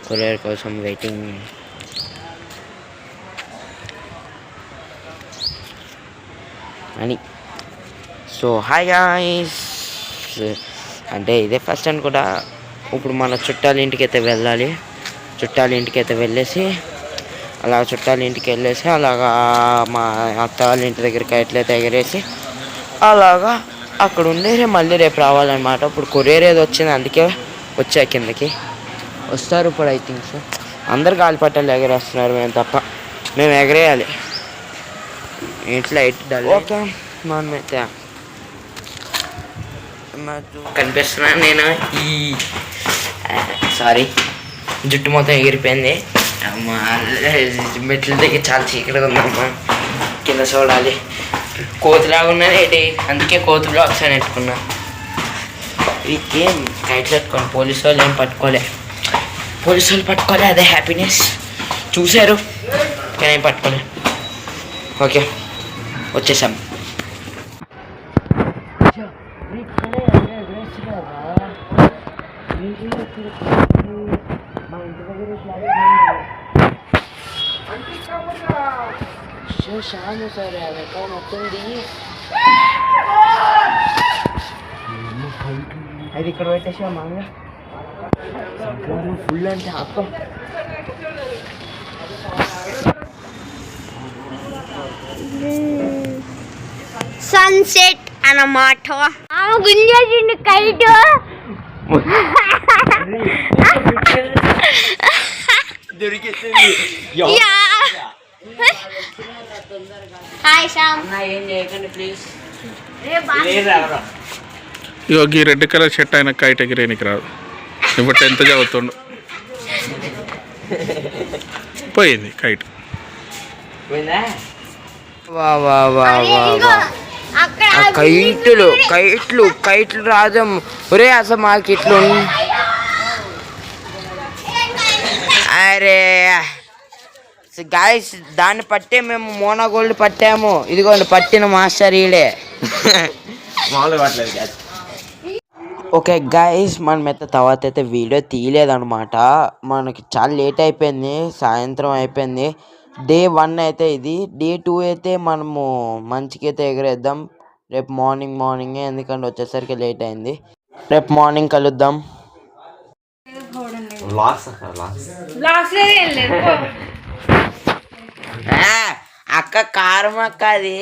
Courier కోసం waiting. అని so hi guys, అంటే ఇదే ఫస్ట్ అనుకుంటా. ఇప్పుడు మన చుట్టాల ఇంటికి అయితే వెళ్ళాలి. చుట్టాల ఇంటికి అయితే వెళ్ళేసి అలా చుట్టాల ఇంటికి వెళ్ళేసి అలాగా మా అత్త వాళ్ళ ఇంటి దగ్గరికి ఎట్లయితే ఎగరేసి అలాగా అక్కడ ఉండేసి మళ్ళీ రేపు రావాలన్నమాట. ఇప్పుడు కొరియర్ ఏదో వచ్చింది, అందుకే వచ్చా కిందకి. వస్తారు ఇప్పుడు ఐ థింక్ సో. అందరు గాలిపటాలు ఎగరేస్తున్నారు, మేము తప్ప. మేము ఎగరేయాలి. ఇంట్లో ఓకే మనమైతే కనిపిస్తున్నాను నేను. ఈ సారీ, జుట్టు మొత్తం ఎగిరిపోయింది. మెట్ల దగ్గర చాలా చీకటిగా ఉందమ్మా, కింద చూడాలి. కోతిలాగా ఉన్నది ఏంటి, అందుకే కోతి బ్లాక్స్ అని పెట్టుకున్నా. వీటికేం కైట్లు పెట్టుకోండి, పోలీసు వాళ్ళు ఏం పట్టుకోలే. పోలీసు వాళ్ళు పట్టుకోలే, అదే హ్యాపీనెస్. చూశారు కానీ ఏం పట్టుకోలే. ఓకే వచ్చేసాం. మా ఇంటి దగ్గర షాము సార్ ఎక్కడ మొత్తంది. అది ఇక్కడ పెట్టేసా మామూలుగా ఫుల్ అంటే అక్క. సన్సెట్ అన్నమాట. గుంజేసిండు కైట్. ఈ రెడ్ కలర్ షర్ట్ ఆయన కైట్ ఎగిరేనికి రాదు. ఇప్పుడు 10th చదువుతుండు. పోయింది కైట్. కైట్లు కైట్లు కైట్లు రాజం. ఒరే అసలు మాకు ఇట్లు అరే గాయస్, దాన్ని పట్టే మేము మోనోగోల్డ్ పట్టాము. ఇదిగోండి పట్టిన మాస్టర్ ఈడే. ఓకే గాయస్, మనమైతే తర్వాత అయితే వీడియో తీయలేదన్నమాట. మనకి చాలా లేట్ అయిపోయింది, సాయంత్రం అయిపోయింది. డే 1 అయితే ఇది. డే 2 అయితే మనము మంచికి అయితే ఎగరేద్దాం రేపు మార్నింగే, ఎందుకంటే వచ్చేసరికి లేట్ అయింది. రేపు మార్నింగ్ కలుద్దాం. అక్క కారం అక్క, అది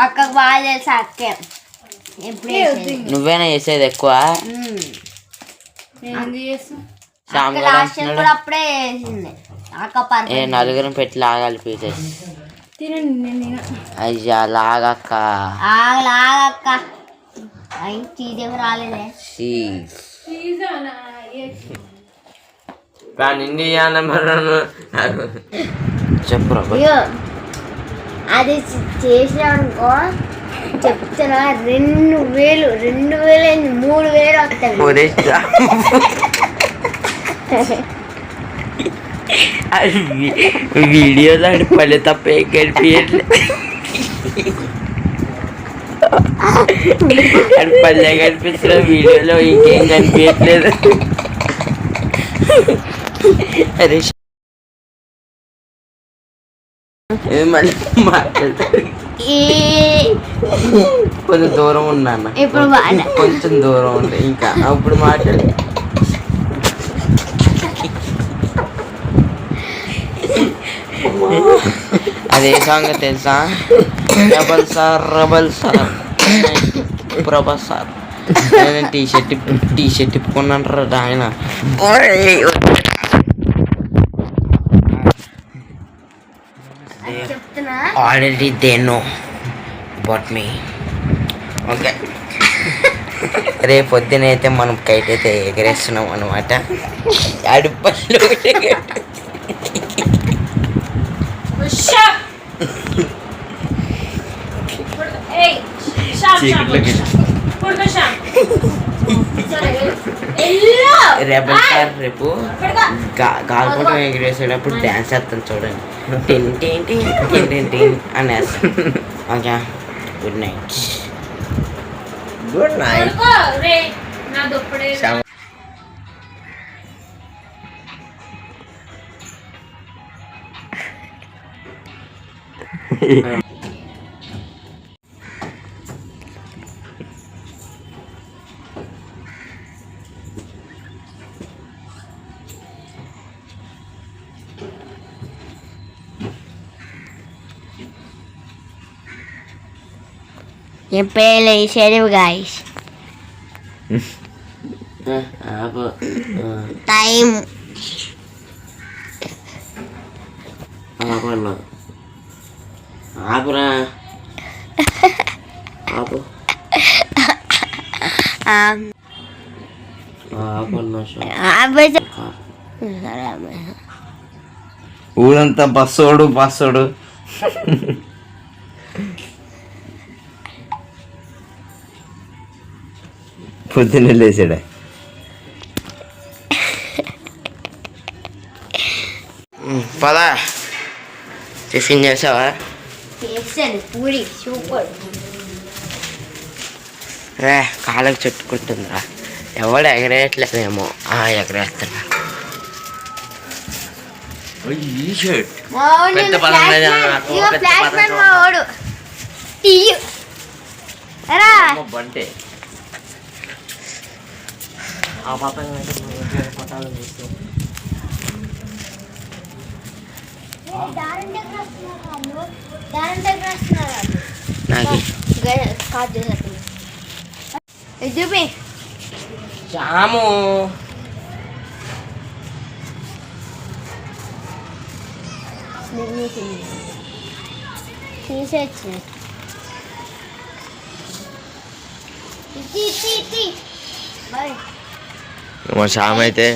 అక్క బాగా తెలుసు. అక్కే నువ్వేనా చేసేది ఎక్కువ? అప్పుడే నలుగురం పెట్టి లాగాలి పీసెస్. అయ్యా లాగక్క, లాగక్క. రాలేదే చెప్పు. అది చేసినానుకో చెప్తున్నా, 2000 3000 వస్తాయి. వీడియోలో పల్లె తప్ప ఏం కనిపించట్లేదు. పల్లె కనిపిస్తున్న వీడియోలో ఇంకేం కనిపించట్లేదు. అరే మళ్ళీ మాట్లాడతారు. కొంచెం దూరం ఉన్నా, కొంచెం దూరం ఉండే ఇంకా అప్పుడు మాట్లాడే. అదే సాంగ్ తెలుసా? రెబల్ సార్ ప్రభా సార్. టీ షర్ట్ ఇప్పుకున్నాను రా ఆయన. Already they know about me. Okay, రేపు పొద్దునైతే మనం కైట్ అయితే ఎగరేస్తున్నాం అనమాట. అడుపల్లో రెబల్ సార్ రేపు గాలిపటం ఎగిరేసేటప్పుడు డ్యాన్స్ చేస్తాను చూడండి. టిన్ టిన్ టిన్ టిన్ టిన్ టిన్ అనేస్తాను. Okay, good night. ఏం పేర్లు వేసేది గాయస్ టైం ఆపురా ఆపు ఊరంతా బస్సోడు పొద్దున్నే లేచాడా పదా టిఫిన్ చేసావా చేశాను పూరి సూపర్ రే కాళ్ళకి చుట్టుకుంటుందిరా ఎవడు ఎగరేయట్లేదేమో ఎగరేస్తున్నా ఈ షర్ట్ పెద్ద పదం బంటే ఆ పాప చూపి చాము తీసేచ్చు మా చాము అయితే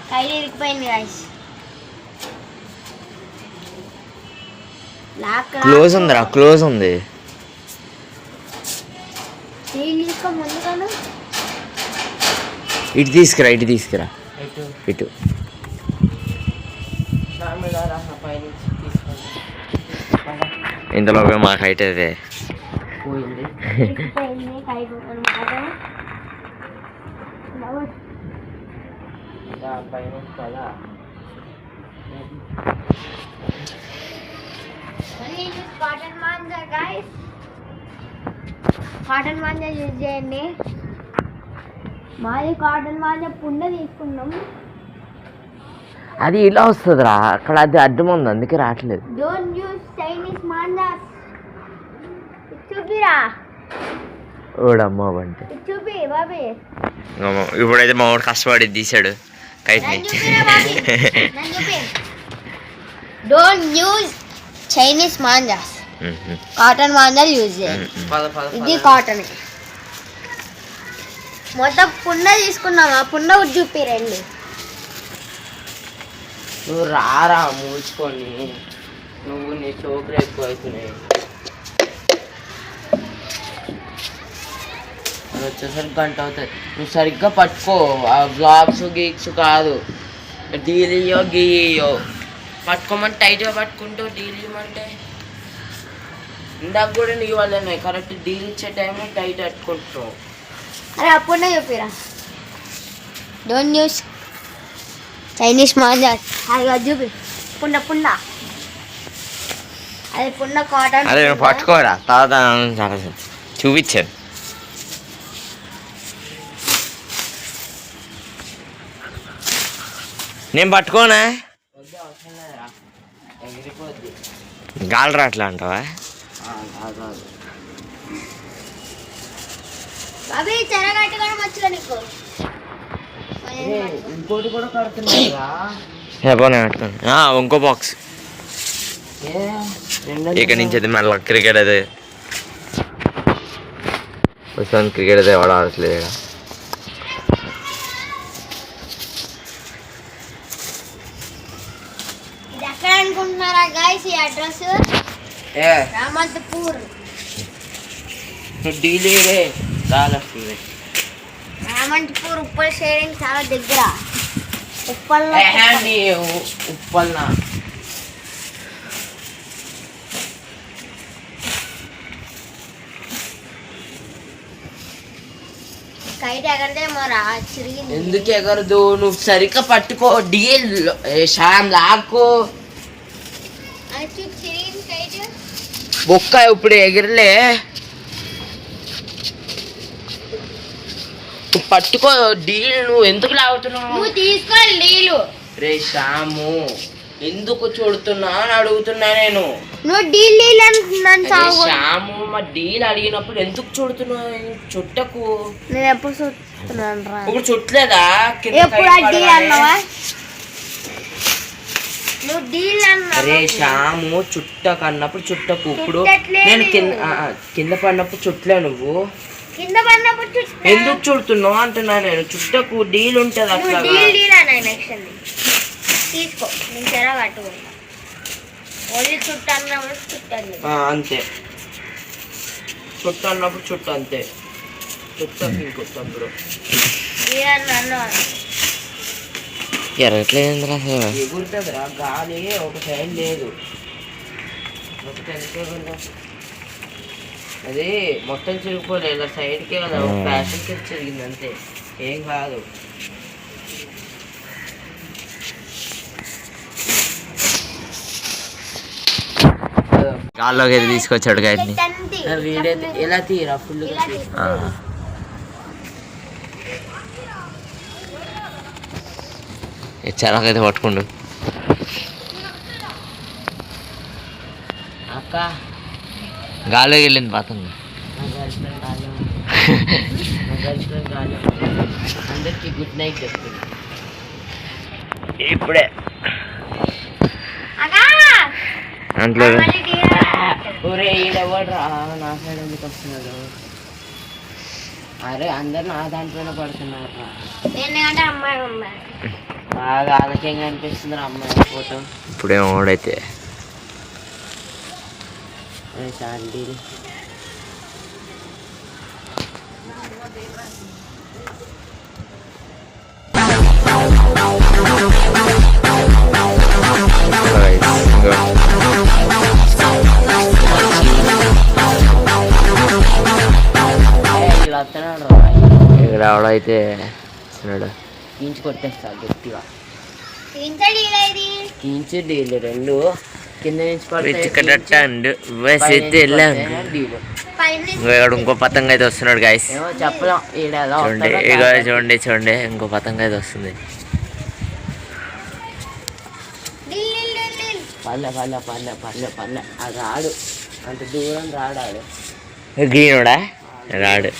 కైలు ఇరికిపోయింది గాయస్ క్లోజ్ ఉందిరా క్లోజ్ ఉంది ముందుగాను ఇటు తీసుకురా ఇటు ఇంతలో మాకు హైట్ అయితే పోయింది కైలు అనమాట కాటన్ మాంజా యూజ్ చేయండి మాది కాటన్ మాంజా పుండ తీసుకున్నాం అది ఇలా వస్తుందిరా అక్కడ అది అడ్డం ఉంది అందుకే రావట్లేదు డోంట్ యూజ్ చైనీస్ మాంజా చూపిరా ఓడమ్మ అంటే చూపి బాబీ ఇప్పుడైతే మా వాడు కష్టపడి తీసాడు కైట్ని don't use Chinese manjas cotton మాంజాలు యూజ్ చేయండి ఇది కాటన్ మొత్తం పుండ తీసుకున్నామా పుండ చూపి రండి నువ్వు రారా మూసుకొని నువ్వు నీ చోకులు ఎక్కువ అవుతున్నాయి అది వచ్చేసరికి గంట అవుతుంది నువ్వు సరిగ్గా పట్టుకో ఆ బ్లాగ్స్ గీక్స్ కాదు డీలియో గీయో పట్టుకోమని టైట్గా పట్టుకుంటూ డీల్ ఇవ్వమంటే ఇందాక కూడా నీ వాళ్ళనే కరెక్ట్ డీల్ ఇచ్చే టైంలో టైట్ పట్టుకుంటున్నావు అరే అప్పుడే చూపిరా డోంట్ యూస్ చైనీస్ మాంజాస్ అది చూపి పుండ పుండ అది పుండ కాటన్ అదే పట్టుకోరా తర్వాత చూపించాను నేను పట్టుకోనా గాలి రాట్లా అంటావా అవి చెరగట్టుకోవడం వచ్చుగా నీకు ఇంకోటి కూడా కడుతున్నా ఇంకో బాక్స్ ఇక నుంచి అది మళ్ళీ క్రికెట్ అదే ప్రస్తుతానికి క్రికెట్ అయితే ఎవడ ఆడట్లేదు ఇక ఇది ఎక్కడ అనుకుంటున్నారా గైస్ ఈ అడ్రస్ రామంతపూర్ డీలే చాలా వస్తుంది రామంతపూర్ ఉప్పల్ షేరింగ్ చాలా దగ్గర ఉప్పల్ ఉప్పల్నా కైట్ ఎగరదే మరా చిరిగింది. ఎందుకు ఎగరదు? నువ్వు సరిగ్గా పట్టుకో. డీల్ శ్యామ్ లాక్కో. చిరిగింది కైట్. బొక్క ఇప్పుడు ఎగిరలే. నువ్వు పట్టుకో డీల్. నువ్వు ఎందుకు లాగుతున్నావు? నువ్వు తీసుకోవాలి డీలు. రే శ్యాము ఎందుకు చూడుతున్నా అని అడుగుతున్నా నేను. నువ్వు డీల్ డీల్ అంటున్నాను. శ్యాము మా డీల్ అడిగినప్పుడు ఎందుకు చూడుతున్నావు? చుట్టకు. నేను ఎప్పుడు చూస్తున్నాను రా. ఇప్పుడు చుట్టలేదా? ఎప్పుడు ఆ డీల్ అన్నావా? నువ్వు డీల్ అన్నా. అరే శ్యాము చుట్టకు అన్నప్పుడు చుట్టకు. ఇప్పుడు నేను కింద పడినప్పుడు చుట్టలే. నువ్వు కింద పడినప్పుడు ఎందుకు చుడుతున్నావు అంటున్నా నేను. చుట్టకు డీల్ ఉంటుంది అట్లా. డీల్ అన్నా నెక్స్ట్ తీసుకో. నేను చెర కట్టుకుంటా. ఓన్లీ చుట్ట అన్నప్పుడు చుట్టండి అంతే. చుట్ట అన్నప్పుడు చుట్ట అంతే. చుట్టకు ఇంకొకప్పుడు ఎరగట్లేదురా. ఎగురుతుందిరా గాలి. ఒక సైడ్ లేదు. అది మొత్తం చిరిగిపోలేదు. ఇలా సైడ్కే కదా ఒక ప్యాషన్ కింద చిరిగింది అంతే. ఏం కాదు. గాల్లోకి అయితే తీసుకొచ్చాడు గాయని. వీడైతే ఎలా తీరా ఫుల్ చెరకైతే పట్టుకుండు. అక్క గాల్లోకి వెళ్ళింది పతంగా. అందరికి గుడ్ నైట్ చెప్తుంది ఇప్పుడే. అంట్లో ఒరే ఈడెవడ్రా నా సైడ్ ఎందుకు వస్తున్నాడు? అరే అందరు నా దాంట్లోనే పడుతున్నారు. బాగా ఆలక్యంగా అనిపిస్తుంది అమ్మాయి ఫోటో. ఇప్పుడేమో ఓడైతే శాంతి ఇక్కడ ఆవిడైతే కీంచి కొట్టేస్తా గట్టిగా. కీంచి డీలు రెండు కింద నుంచి ఇంకో పతంగ అయితే వస్తున్నాడు గాయస్. చెప్పలేం. చూడండి చూడండి ఇంకో పతంగ అయితే వస్తుంది. పల్లె పల్లె పల్లె పల్లె పల్లె. అది రాడు, అంత దూరం రాడాడు. గ్రీనుడా రాడు.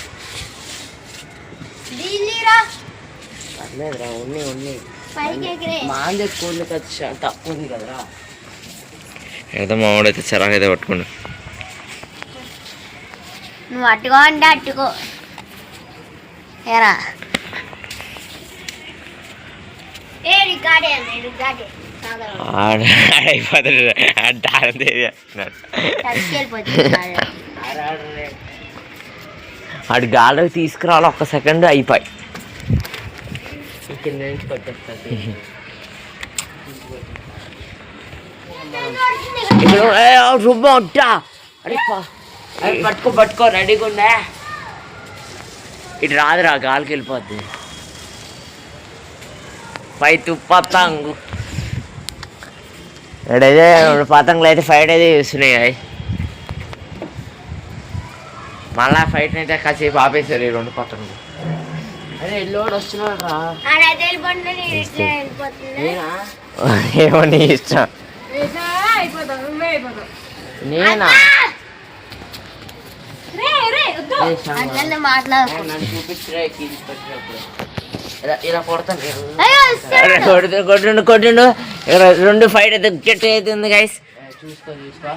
పర్లేదురా ఉన్నాయి ఉన్నాయి. మాందే కోళ్ళు ఖర్చు తక్కువ ఉంది కదరా. ఏదో మామిడైతే చెరాకైతే పట్టుకోండి. నువ్వు అట్టుకో అంటే అట్టుకో. ఏరా ఆడు గాలికి తీసుకురావాలి. ఒక్క సెకండ్ అయిపోయి కింద నుంచి కొట్టేస్తుంది. రుబ్బ ఉంటా. అరే పట్టుకో పట్టుకో రెడీగా ఉండే. ఇటు రాదురా గాలికి వెళ్ళిపోద్ది. పై పతంగు ఎడైతే పతంగులు అయితే ఫైట్ అయితే చూస్తున్నాయి. మళ్ళా ఫైట్ అయితే కాసేపు ఆపేశారు ఈ రెండు పతంగులు. అరే ఎల్లోడు వస్తున్నాడు రా. ఏమో నీ ఇష్టం. నేనా నన్ను చూపించరే తీసుకొచ్చినప్పుడు ఇలా కొడతాను. కొట్టిండు కొట్టిండు. రెండు ఫైట్ అయితే గట్టి అవుతుంది గైస్. చూసుకో చూసుకో.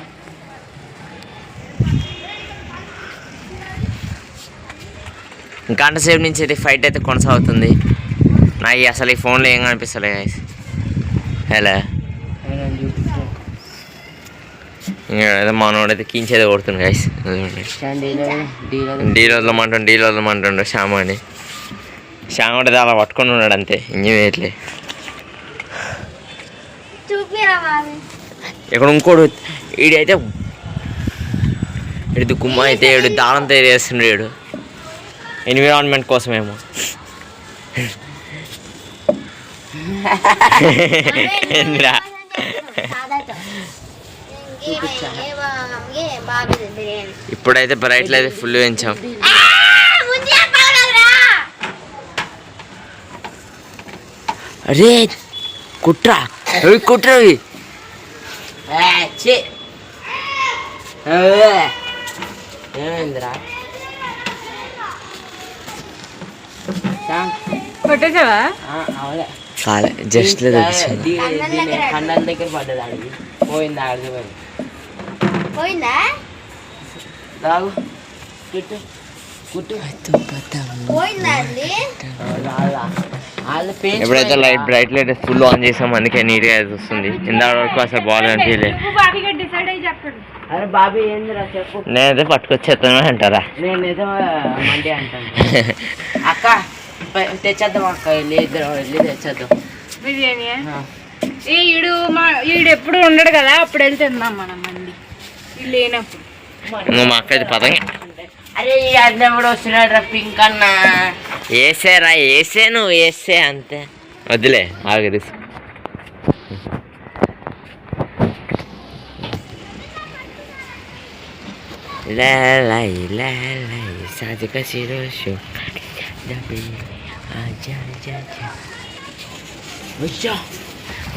గంట సేపు నుంచి అయితే ఫైట్ అయితే కొనసాగుతుంది. నాకు అసలు ఈ ఫోన్లో ఏం కనిపిస్తలే గైస్. హలో ఏదో మనోడైతే కించేది కొడుతుంది గైస్. డీలో వదలమంటుండు శ్యామ అని. శ్యామ అయితే అలా పట్టుకొని ఉన్నాడు అంతే, ఇంకేం వేయట్లే. ఇక్కడ ఇంకోడు ఈడైతే ఇడు గుమ్మ అయితే ఇడు దానం తయారు చేస్తున్నాడు. ఎన్విరాన్మెంట్ కోసమేమో. ఏందిరా ఇప్పుడైతే బ్రైట్లు అయితే ఫుల్ పెంచాం. అరే కుట్రా అవి కుట్రవి ఏమైందిరా కొట్టేసావా? చాలే జస్ట్ కన్నాల దగ్గర పడ్డది ఆడికి పోయింది ఆడికి పోయిందా? రాగు కుట్టు కుట్టు పోయిందా అండి? ఎప్పుడైతే బ్రైట్ లైట్ ఫుల్ ఆన్ చేసాం అందుకే నీట్గా అయితే వస్తుంది. ఇందాక వరకు అసలు బాగా అనిపించలేదు. అరే బాబీ ఏందిరా చెప్పు. నేనైతే పట్టుకొచ్చేస్తాను అంటారా? నేనైతే మండి అంటాను. అక్క తెచ్చేద్దాం అక్క, వెళ్ళి తెచ్చేద్దాం బిర్యానీ. ఈడు ఎప్పుడు ఉండడు కదా, అప్పుడు వెళ్ళి తిందాం మనం మండి. వీళ్ళు లేనప్పుడు నువ్వు మా అక్క అయితే పతంగి. అరే ఈ అన్న కూడా వస్తున్నాడు రా పింక్ అన్న. వేసేరా వేసే నువ్వు వేసే అంతే వద్దులే ఆగు తీసు.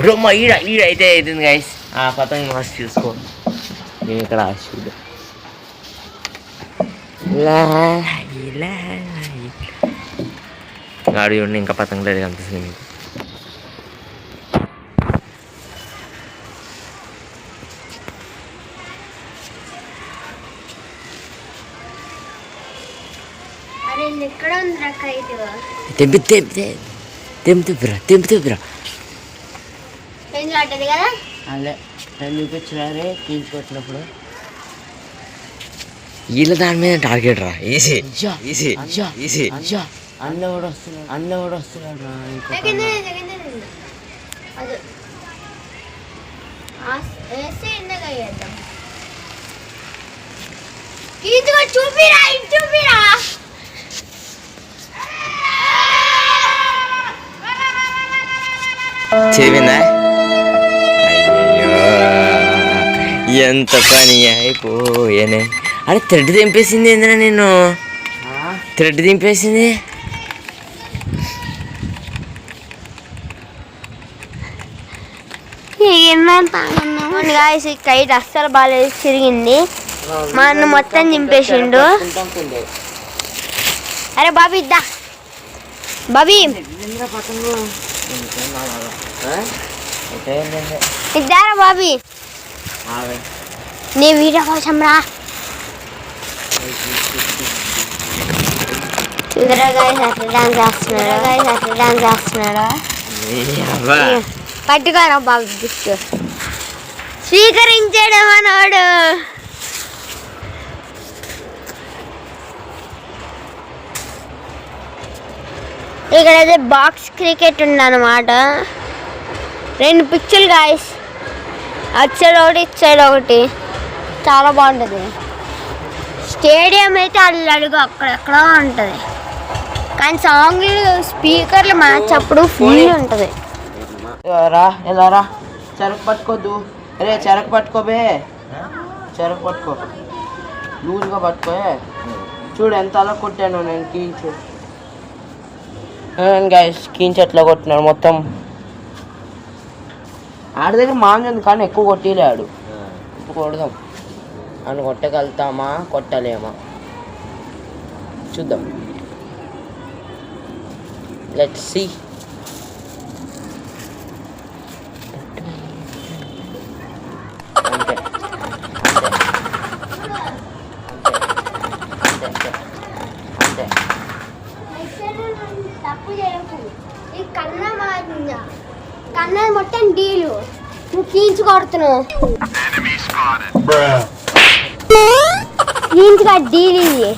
రొమ్మ ఈడ ఈడ అయితే అవుతుంది గైస్. ఆ పతంగి మస్తు చూసుకో. నేను ఇక్కడ చూడు గాడి ఉండి ఇంకా పతంగి లేదు కనిపిస్తుంది మీకు. అరే ఎక్కడ ఉందిరా కైట్? తెంపుతురా పెంచి లాంటిది కదా. అదే నేను చూపించారే తీసుకొచ్చినప్పుడు. వీళ్ళ దాని మీద టార్గెట్ రా. Easy easy easy. అన్న కూడా వస్తున్నాడు రా. అది వేస్తే ఎండగా వేద్దాం. ఇదిగో చూపిరా, ఇది చూపిరా. చెవిందా? అయ్యో ఎంత పని అయిపోయానే. అరే థ్రెడ్ దింపేసింది ఏందిరా నేను? థ్రెడ్ దింపేసింది. కైట్ అస్సలు బాగాలేదు, చిరిగింది. మా అన్న మొత్తం దింపేసిండు. అరే బాబీ ఇద్దా, బాబీ ఇద్దారా బాబీ. నీ వీడియో కోసం రా. డాన్స్ చేస్తున్నాడు. పట్టుకోరా బాబు గిఫ్ట్. స్వీకరించాడు మనోడు. ఇక్కడైతే బాక్స్ క్రికెట్ ఉందన్నమాట. 2 పిచ్చులు గాయస్, అటు సైడ్ ఒకటి ఇటు సైడ్ ఒకటి. చాలా బాగుంటుంది. స్టేడియం అయితే అడుగు అక్కడెక్కడో ఉంటుంది, కానీ సాంగ్లు స్పీకర్లు మ్యాచ్ అప్పుడు ఫుల్ ఉంటుంది. రా ఎలా రా, చెరకు పట్టుకోద్దు. అరే చెరకు పట్టుకోబే, చెరకు పట్టుకో, లూజ్గా పట్టుకో. చూడు ఎంత అలా కొట్టాను నేను కీంచు. గైస్ కీంచు ఎట్లా కొట్టినాడు మొత్తం. ఆడి దగ్గర మాంజుంది కానీ ఎక్కువ కొట్టిలేడు. ఇప్పుడు కొడదాం అని. కొట్టగలుగుతామా కొట్టలేమా చూద్దాం. Let's see. అంతే అంతే అంతే. తప్పు చేయకు. ఈ కన్నా మొత్తం డీలు నువ్వు కీంచు కొడుతున్నావు. కీంచుగా డీల్ ఇది.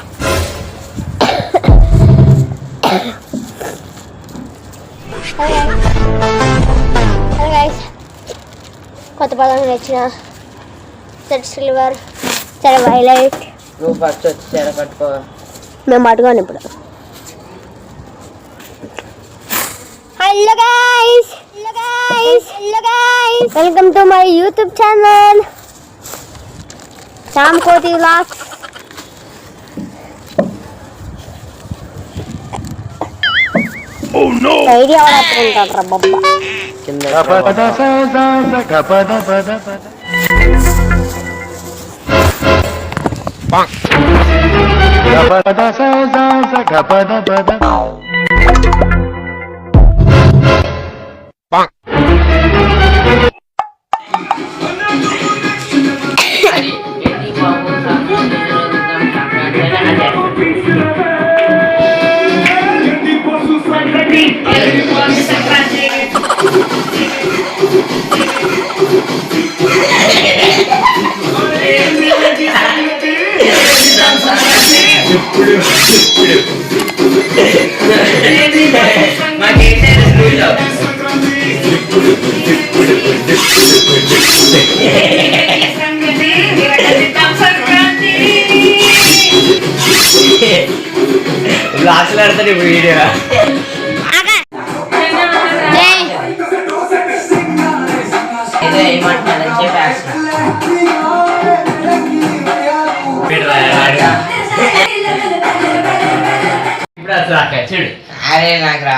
కొత్త పదం వచ్చిన సెట్ సిల్వర్, సెట్ వైలైట్. నువ్వు ఫస్ట్ వచ్చి చెర పట్టుకో. మేము పట్టుకోండి ఇప్పుడు. Hello guys. Welcome to my YouTube channel. Sam Koti Vlogs. Oh no. Idea wala printa babba. కింద లాస్ట్ ఆడతాడు ఇప్పుడు వీడియో ఇదే ఏమంటున్నాను చెప్పేస్తా అరే నాకు రా